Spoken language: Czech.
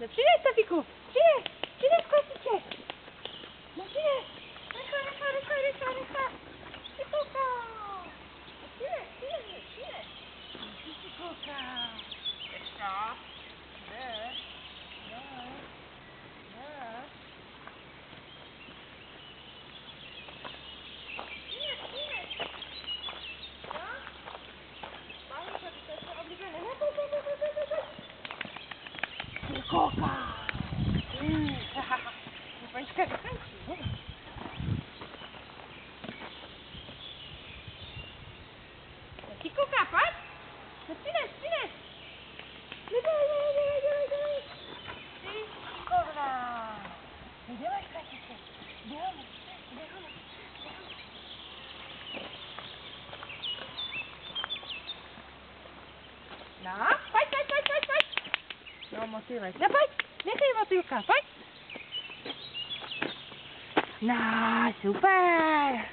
No přines, Sofíku, přines kousíček. No přines. Rychle. Ty kouká. Přines. Ty kouká. Ještě. Jde. Kouká. Počkej, Taky kouká, pojď. No přines. Dělej. Ty šikovná. Děláš taky. Děláme. No, pojď. No, motýlek. No, pojď. Nechej motýlka, pojď. No, super.